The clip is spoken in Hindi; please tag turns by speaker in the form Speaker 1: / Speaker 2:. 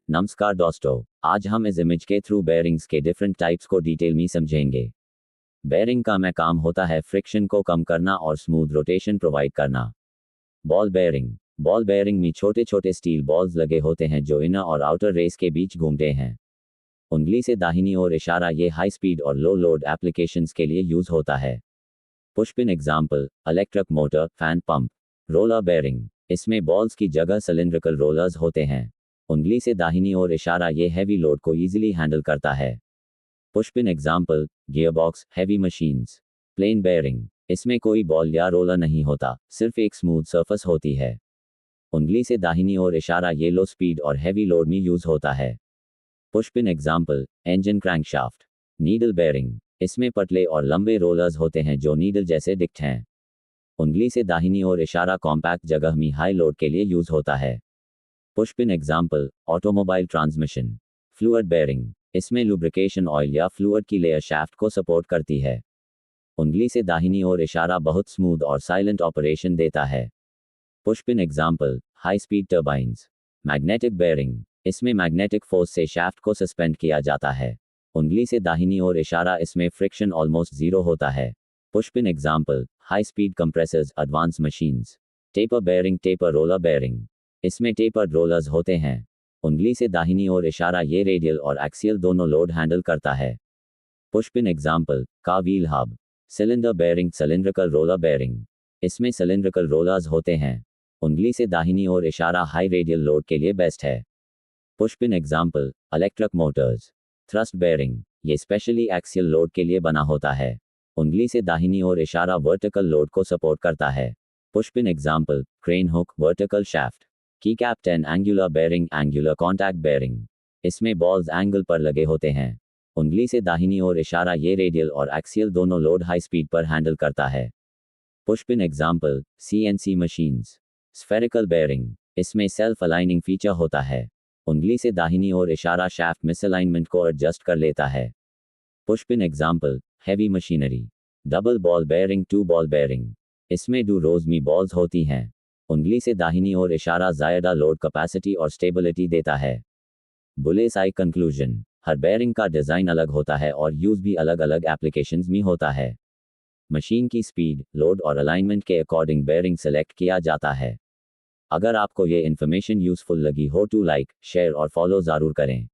Speaker 1: नमस्कार दोस्तों, आज हम इस इमेज के थ्रू बेयरिंग्स के डिफरेंट टाइप्स को डिटेल में समझेंगे। बेयरिंग का में काम होता है फ्रिक्शन को कम करना और स्मूथ रोटेशन प्रोवाइड करना। बॉल बेयरिंग में छोटे छोटे स्टील बॉल्स लगे होते हैं जो इनर और आउटर रेस के बीच घूमते हैं। उंगली से दाहिनी ओर इशारा ये हाई स्पीड और लो लोड एप्लीकेशंस के लिए यूज होता है। Push pin example, electric motor, fan pump. Roller bearing, इसमें बॉल्स की जगह सिलिंड्रिकल रोलर्स होते हैं। उंगली से दाहिनी ओर इशारा ये हैवी लोड को इजीली हैंडल करता है। Push pin example, gearbox, heavy machines. Plain bearing, इसमें कोई बॉल या रोलर नहीं होता, सिर्फ एक स्मूथ सरफेस होती है। उंगली से दाहिनी ओर इशारा ये लो स्पीड और हैवी लोड में यूज होता है। Push pin example, engine crankshaft. Needle bearing, इसमें पतले और लंबे रोलर्स होते हैं जो नीडल जैसे दिखते हैं। उंगली से दाहिनी ओर इशारा कॉम्पैक्ट जगह में हाई लोड के लिए यूज होता है। Push pin example, automobile transmission. Fluid bearing, इसमें लुब्रिकेशन ऑयल या फ्लूइड की लेयर शाफ्ट को सपोर्ट करती है। उंगली से दाहिनी ओर इशारा बहुत स्मूथ और साइलेंट ऑपरेशन देता है। Push pin example, high speed turbines. Magnetic bearing, इसमें मैग्नेटिक फोर्स से शाफ्ट को सस्पेंड किया जाता है। उंगली से दाहिनी ओर इशारा इसमें फ्रिक्शन ऑलमोस्ट जीरो होता है। Push pin example, high speed compressors, advance machines. Taper bearing, taper roller bearing, इसमें टेपर्ड रोलर्स होते हैं। उंगली से दाहिनी ओर इशारा ये रेडियल और एक्सियल दोनों लोड हैंडल करता है। Push pin example, car wheel hub. Cylinder bearing, cylindrical roller bearing, इसमें सिलिंड्रिकल रोलर्स होते हैं। उंगली से दाहिनी ओर इशारा हाई रेडियल लोड के लिए बेस्ट है। Push pin example, electric Motors. Thrust bearing, ये स्पेशली एक्सियल लोड के लिए बना होता है। उंगली से दाहिनी ओर इशारा वर्टिकल लोड को सपोर्ट करता है। Push pin example, crane hook, vertical shaft. की cap 10 angular bearing, angular contact bearing, इसमें बॉल्स एंगल पर लगे होते हैं। उंगली से दाहिनी ओर इशारा ये रेडियल और एक्सियल दोनों लोड हाई स्पीड पर हैंडल करता है। Push pin example, CNC machines. Spherical bearing, इसमें सेल्फ अलाइनिंग फीचर होता है। उंगली से दाहिनी ओर इशारा शाफ्ट मिसअलाइनमेंट को एडजस्ट कर लेता है। Push pin example, heavy machinery. Double ball bearing, two ball bearing, इसमें 2 रोज में बॉल्स होती हैं। उंगली से दाहिनी ओर इशारा ज़्यादा लोड कैपेसिटी और स्टेबिलिटी देता है। बुलेस आई कंक्लूजन, हर बेयरिंग का डिज़ाइन अलग होता है और यूज भी अलग अलग एप्लीकेशंस में होता है। मशीन की स्पीड, लोड और अलाइनमेंट के अकॉर्डिंग बेयरिंग सेलेक्ट किया जाता है। अगर आपको ये इन्फॉर्मेशन यूजफुल लगी हो तो लाइक, शेयर और फॉलो ज़रूर करें।